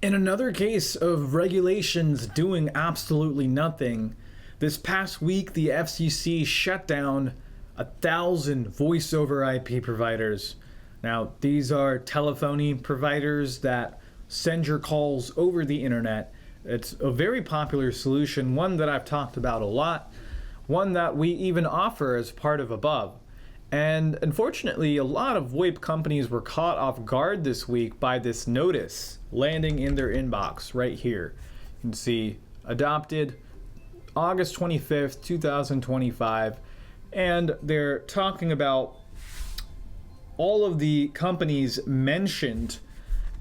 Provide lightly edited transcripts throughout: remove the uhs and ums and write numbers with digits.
In another case of regulations doing absolutely nothing, this past week the FCC shut down 1,000 voice over IP providers. Now, these are telephony providers that send your calls over the internet. It's a very popular solution, one that I've talked about a lot, one that we even offer as part of Above. And unfortunately, a lot of VoIP companies were caught off guard this week by this notice landing in their inbox right here. You can see adopted August 25th, 2025. And they're talking about all of the companies mentioned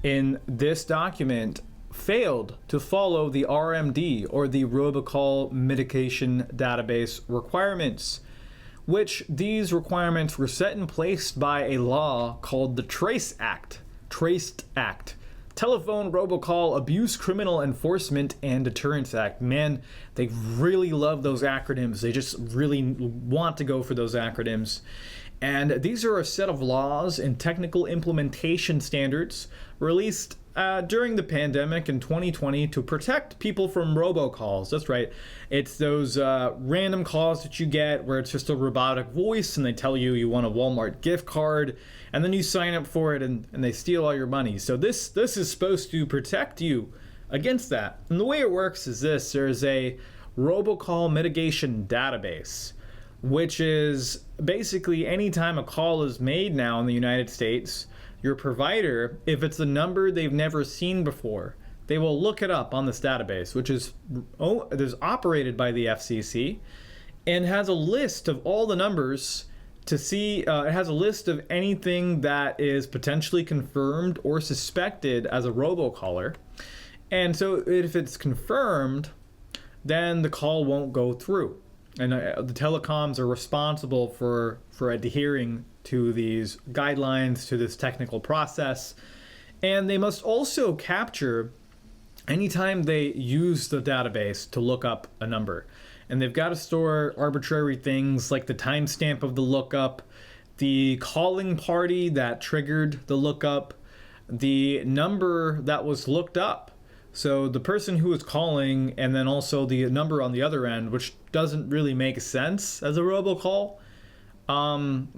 in this document failed to follow the RMD, or the Robocall Mitigation Database requirements, which these requirements were set in place by a law called the Trace Act, Telephone Robocall Abuse Criminal Enforcement and Deterrence Act. Man, they really love those acronyms. They just really want to go for those acronyms. And these are a set of laws and technical implementation standards released during the pandemic in 2020 to protect people from robocalls. That's right. It's those random calls that you get where it's just a robotic voice and they tell you you want a Walmart gift card, and then you sign up for it and they steal all your money. So this is supposed to protect you against that. And the way it works is this: there's a Robocall Mitigation Database, which is basically anytime a call is made now in the United States, your provider, if it's a number they've never seen before, they will look it up on this database, which is operated by the FCC, and has a list of all the numbers to see. It has a list of anything that is potentially confirmed or suspected as a robocaller. And so if it's confirmed, then the call won't go through. And the telecoms are responsible for adhering to these guidelines, to this technical process. And they must also capture anytime they use the database to look up a number. And they've got to store arbitrary things like the timestamp of the lookup, the calling party that triggered the lookup, the number that was looked up. So the person who is calling, and then also the number on the other end, which doesn't really make sense as a robocall,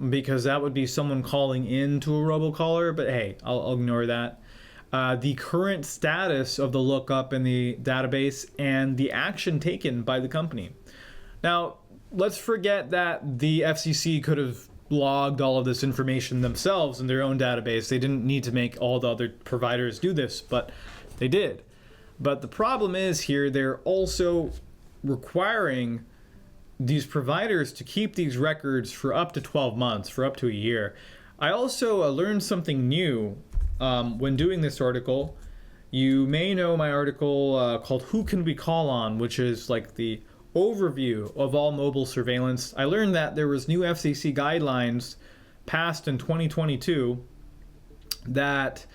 because that would be someone calling into a robocaller, but hey, I'll ignore that. The current status of the lookup in the database and the action taken by the company. Now, let's forget that the FCC could have logged all of this information themselves in their own database. They didn't need to make all the other providers do this, but they did. But the problem is here, they're also requiring these providers to keep these records for up to 12 months, for up to a year. I also learned something new when doing this article. You may know my article called Who Can We Call On, which is like the overview of all mobile surveillance. I learned that there was new FCC guidelines passed in 2022 that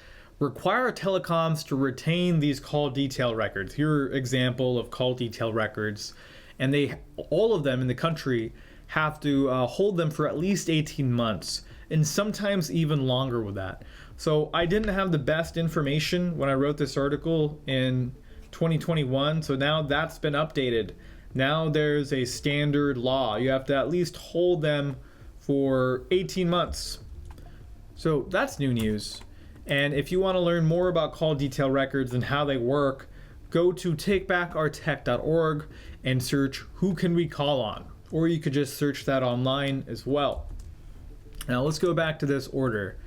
require telecoms to retain these call detail records. Here are an example of call detail records, and all of them in the country have to hold them for at least 18 months, and sometimes even longer with that. So I didn't have the best information when I wrote this article in 2021, so now that's been updated. Now there's a standard law. You have to at least hold them for 18 months. So that's new news. And if you want to learn more about call detail records and how they work, go to takebackourtech.org and search Who Can We Call On? Or you could just search that online as well. Now let's go back to this order.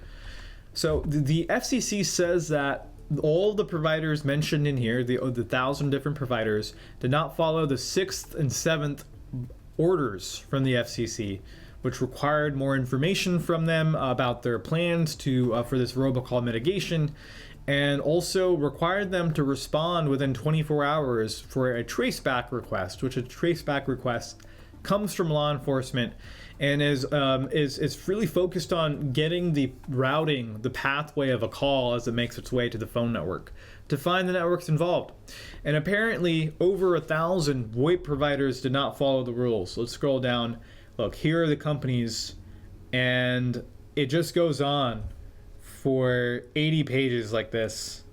So the FCC says that all the providers mentioned in here, the 1,000 different providers, did not follow the 6th and 7th orders from the FCC, which required more information from them about their plans for this robocall mitigation, and also required them to respond within 24 hours for a traceback request, which a traceback request comes from law enforcement and is really focused on getting the routing, the pathway of a call as it makes its way to the phone network, to find the networks involved. And apparently over 1,000 VoIP providers did not follow the rules. Let's scroll down. Look, here are the companies, and it just goes on for 80 pages like this.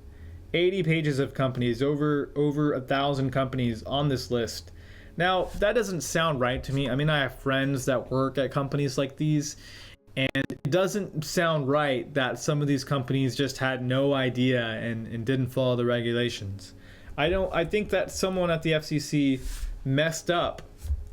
80 pages of companies, over 1,000 companies on this list. Now, that doesn't sound right to me. I mean, I have friends that work at companies like these, and it doesn't sound right that some of these companies just had no idea and didn't follow the regulations. I think that someone at the FCC messed up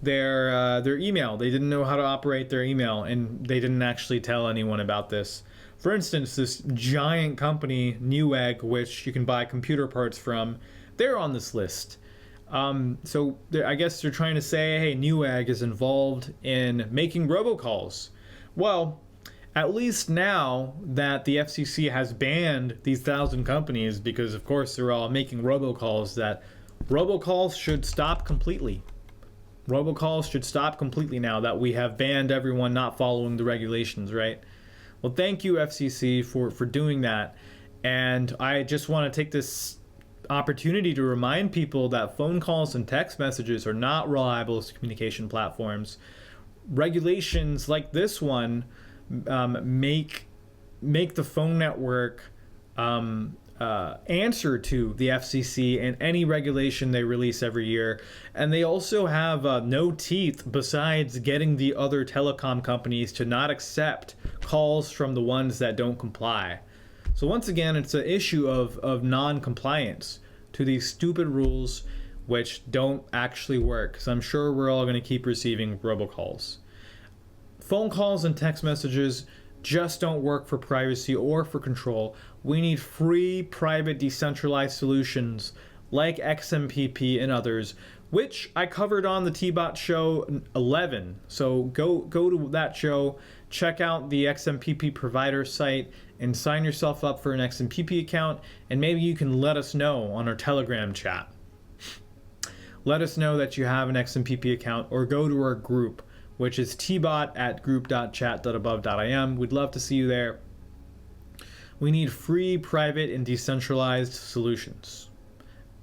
their email. They didn't know how to operate their email, and they didn't actually tell anyone about this. For instance, this giant company, Newegg, which you can buy computer parts from, they're on this list. So I guess they're trying to say, hey, Newegg is involved in making robocalls. Well, at least now that the FCC has banned these 1,000 companies, because of course they're all making robocalls, that robocalls should stop completely. Robocalls should stop completely now that we have banned everyone not following the regulations, right? Well, thank you, FCC, for doing that. And I just want to take this opportunity to remind people that phone calls and text messages are not reliable as communication platforms. Regulations like this one make the phone network answer to the FCC and any regulation they release every year. And they also have no teeth besides getting the other telecom companies to not accept calls from the ones that don't comply. So once again, it's an issue of non-compliance to these stupid rules which don't actually work. So I'm sure we're all going to keep receiving robocalls. Phone calls and text messages just don't work for privacy or for control. We need free, private, decentralized solutions like XMPP and others, which I covered on the TBOT show 11. So go to that show, check out the XMPP provider site, and sign yourself up for an XMPP account, and maybe you can let us know on our Telegram chat. Let us know that you have an XMPP account, or go to our group, which is tbot@group.chat.above.im. We'd love to see you there. We need free, private, and decentralized solutions.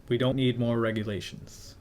We don't need more regulations.